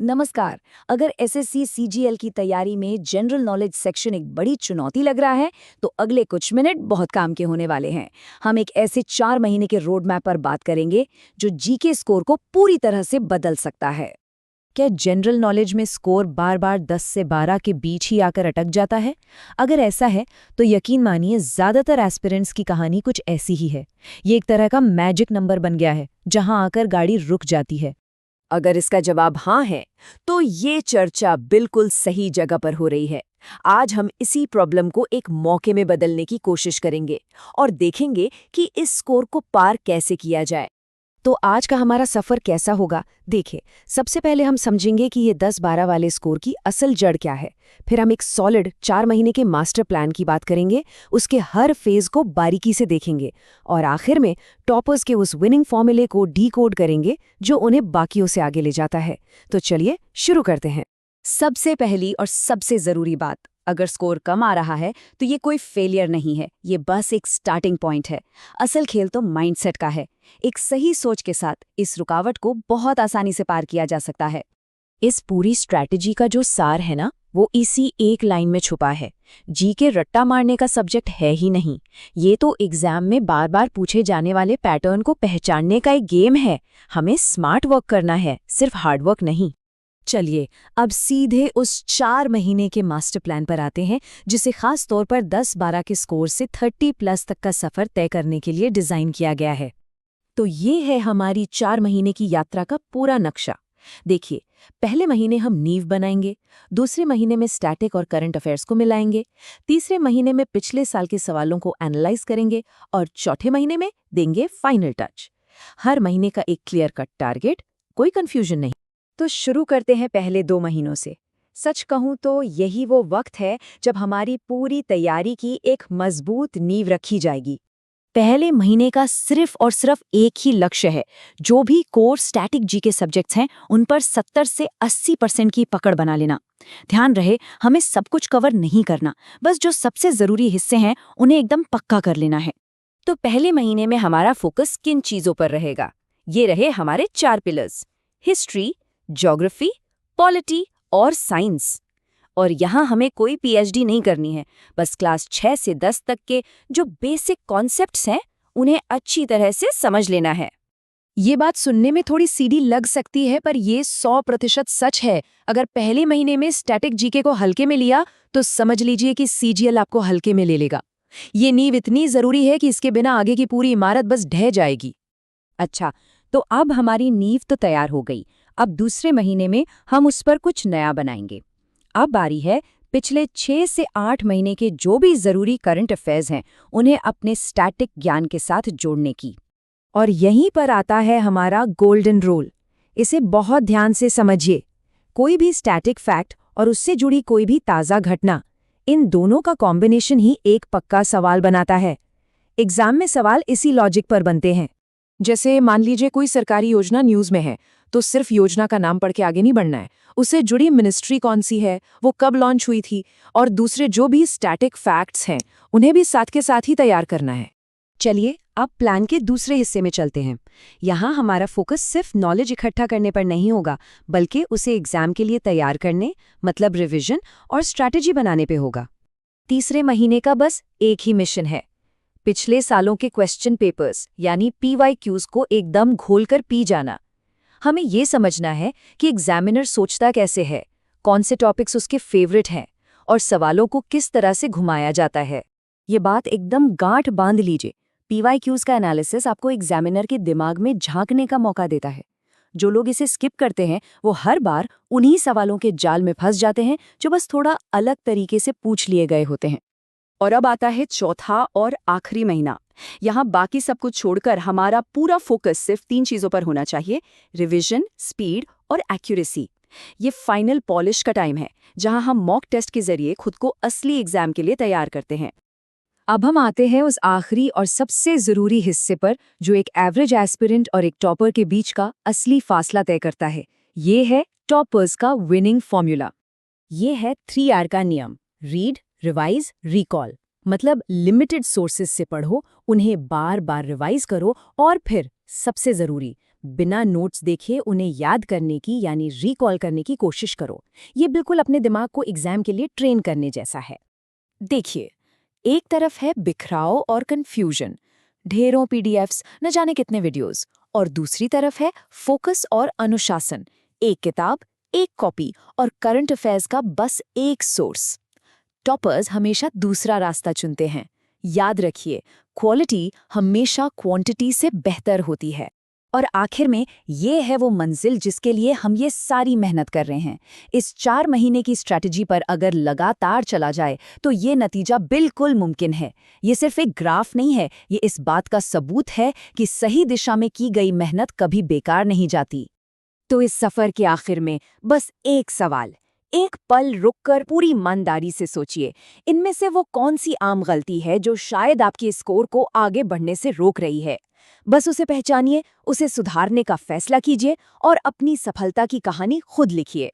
नमस्कार। अगर SSC CGL की तैयारी में जनरल नॉलेज सेक्शन एक बड़ी चुनौती लग रहा है, तो अगले कुछ मिनट बहुत काम के होने वाले हैं। हम एक ऐसे 4 महीने के रोड मैप पर बात करेंगे जो जीके स्कोर को पूरी तरह से बदल सकता है। क्या जनरल नॉलेज में स्कोर बार बार 10 से 12 के बीच ही आकर अटक जाता है? अगर ऐसा है तो यकीन मानिए ज़्यादातर एस्पिरेंट्स की कहानी कुछ ऐसी ही है। ये एक तरह का मैजिक नंबर बन गया है जहां आकर गाड़ी रुक जाती है। अगर इसका जवाब हाँ है, तो ये चर्चा बिल्कुल सही जगह पर हो रही है। आज हम इसी प्रॉब्लम को एक मौके में बदलने की कोशिश करेंगे और देखेंगे कि इस स्कोर को पार कैसे किया जाए। तो आज का हमारा सफ़र कैसा होगा? देखिए, सबसे पहले हम समझेंगे कि ये 10-12 वाले स्कोर की असल जड़ क्या है। फिर हम एक सॉलिड 4 महीने के मास्टर प्लान की बात करेंगे, उसके हर फेज को बारीकी से देखेंगे और आखिर में टॉपर्स के उस विनिंग फॉर्मूले को डीकोड करेंगे जो उन्हें बाकियों से आगे ले जाता है। तो चलिए शुरू करते हैं। सबसे पहली और सबसे जरूरी बात, अगर स्कोर कम आ रहा है तो ये कोई फेलियर नहीं है, ये बस एक स्टार्टिंग पॉइंट है। असल खेल तो माइंडसेट का है। एक सही सोच के साथ इस रुकावट को बहुत आसानी से पार किया जा सकता है। इस पूरी स्ट्रैटेजी का जो सार है ना, वो इसी एक लाइन में छुपा है। जी के रट्टा मारने का सब्जेक्ट है ही नहीं, ये तो एग्जाम में बार बार पूछे जाने वाले पैटर्न को पहचानने का एक गेम है। हमें स्मार्ट वर्क करना है, सिर्फ हार्ड वर्क नहीं। चलिए अब सीधे उस 4 महीने के मास्टर प्लान पर आते हैं, जिसे खास तौर पर 10-12 के स्कोर से 30+ तक का सफर तय करने के लिए डिजाइन किया गया है। तो ये है हमारी 4 महीने की यात्रा का पूरा नक्शा। देखिए, पहले महीने हम नींव बनाएंगे, दूसरे महीने में स्टैटिक और करंट अफेयर्स को मिलाएंगे, तीसरे महीने में पिछले साल के सवालों को एनालाइज करेंगे और चौथे महीने में देंगे फाइनल टच। हर महीने का एक क्लियर कट टारगेट, कोई कंफ्यूजन नहीं। तो शुरू करते हैं पहले 2 महीनों से। सच कहूं तो यही वो वक्त है जब हमारी पूरी तैयारी की एक मजबूत नींव रखी जाएगी। पहले महीने का सिर्फ और सिर्फ एक ही लक्ष्य है, जो भी कोर स्टैटिक जीके सब्जेक्ट्स हैं उन पर 70 से 80% की पकड़ बना लेना। ध्यान रहे, हमें सब कुछ कवर नहीं करना, बस जो सबसे जरूरी हिस्से हैं उन्हें एकदम पक्का कर लेना है। तो पहले महीने में हमारा फोकस किन चीजों पर रहेगा? ये रहे हमारे 4 पिलर्स: हिस्ट्री, ज्योग्राफी, पॉलिटी और साइंस। और यहाँ हमें कोई पीएचडी नहीं करनी है, बस क्लास 6 से 10 तक के जो बेसिक कॉन्सेप्ट्स हैं उन्हें अच्छी तरह से समझ लेना है। ये बात सुनने में थोड़ी सीधी लग सकती है, पर ये 100% सच है। अगर पहले महीने में स्टैटिक जीके को हल्के में लिया तो समझ लीजिए कि सीजीएल आपको हल्के में ले लेगा। ये नींव इतनी जरूरी है कि इसके बिना आगे की पूरी इमारत बस ढह जाएगी। अच्छा, तो अब हमारी नींव तो तैयार हो गई। अब दूसरे महीने में हम उस पर कुछ नया बनाएंगे। अब बारी है पिछले 6 से 8 महीने के जो भी जरूरी करंट अफेयर्स हैं उन्हें अपने स्टैटिक ज्ञान के साथ जोड़ने की। और यहीं पर आता है हमारा गोल्डन रूल। इसे बहुत ध्यान से समझिए। कोई भी स्टैटिक फैक्ट और उससे जुड़ी कोई भी ताज़ा घटना, इन दोनों का कॉम्बिनेशन ही एक पक्का सवाल बनाता है। एग्जाम में सवाल इसी लॉजिक पर बनते हैं। जैसे मान लीजिए कोई सरकारी योजना न्यूज़ में है, तो सिर्फ योजना का नाम पढ़ के आगे नहीं बढ़ना है। उससे जुड़ी मिनिस्ट्री कौन सी है, वो कब लॉन्च हुई थी, और दूसरे जो भी स्टैटिक फैक्ट्स हैं उन्हें भी साथ के साथ ही तैयार करना है। चलिए अब प्लान के दूसरे हिस्से में चलते हैं। यहाँ हमारा फोकस सिर्फ नॉलेज इकट्ठा करने पर नहीं होगा, बल्कि उसे एग्जाम के लिए तैयार करने, मतलब रिविजन और स्ट्रैटेजी बनाने पे होगा। तीसरे महीने का बस एक ही मिशन है, पिछले सालों के क्वेश्चन पेपर्स यानी PYQs को एकदम घोलकर पी जाना। हमें ये समझना है कि एग्जामिनर सोचता कैसे है, कौन से टॉपिक्स उसके फेवरेट हैं और सवालों को किस तरह से घुमाया जाता है। ये बात एकदम गांठ बांध लीजिए। PYQs का एनालिसिस आपको एग्जामिनर के दिमाग में झांकने का मौका देता है। जो लोग इसे स्किप करते हैं वो हर बार उन्हीं सवालों के जाल में फंस जाते हैं जो बस थोड़ा अलग तरीके से पूछ लिए गए होते हैं। और अब आता है चौथा और आखिरी महीना। यहाँ बाकी सब कुछ छोड़कर हमारा पूरा फोकस सिर्फ 3 चीज़ों पर होना चाहिए: रिवीजन, स्पीड और एक्यूरेसी। ये फाइनल पॉलिश का टाइम है, जहाँ हम मॉक टेस्ट के जरिए खुद को असली एग्जाम के लिए तैयार करते हैं। अब हम आते हैं उस आखिरी और सबसे ज़रूरी हिस्से पर, जो एक एवरेज एस्पिरेंट और एक टॉपर के बीच का असली फासला तय करता है। ये है टॉपर्स का विनिंग फॉर्मूला। ये है 3R का नियम: रीड, रिवाइज, रिकॉल। मतलब लिमिटेड सोर्सेज से पढ़ो, उन्हें बार बार रिवाइज करो और फिर सबसे जरूरी बिना नोट्स देखे उन्हें याद करने की यानी रिकॉल करने की कोशिश करो। ये बिल्कुल अपने दिमाग को एग्जाम के लिए ट्रेन करने जैसा है। देखिए, एक तरफ है बिखराव और कंफ्यूजन, ढेरों पीडीएफ्स, न जाने कितने वीडियोस, और दूसरी तरफ है फोकस और अनुशासन, एक किताब, एक कॉपी और करंट अफेयर्स का बस एक सोर्स। टॉपर्स हमेशा दूसरा रास्ता चुनते हैं। याद रखिए, क्वालिटी हमेशा क्वांटिटी से बेहतर होती है। और आखिर में ये है वो मंजिल जिसके लिए हम ये सारी मेहनत कर रहे हैं। इस 4 महीने की स्ट्रैटेजी पर अगर लगातार चला जाए तो ये नतीजा बिल्कुल मुमकिन है। ये सिर्फ एक ग्राफ नहीं है, ये इस बात का सबूत है कि सही दिशा में की गई मेहनत कभी बेकार नहीं जाती। तो इस सफर के आखिर में बस एक सवाल, एक पल रुककर पूरी ईमानदारी से सोचिए, इनमें से वो कौन सी आम गलती है जो शायद आपके स्कोर को आगे बढ़ने से रोक रही है। बस उसे पहचानिए, उसे सुधारने का फैसला कीजिए और अपनी सफलता की कहानी खुद लिखिए।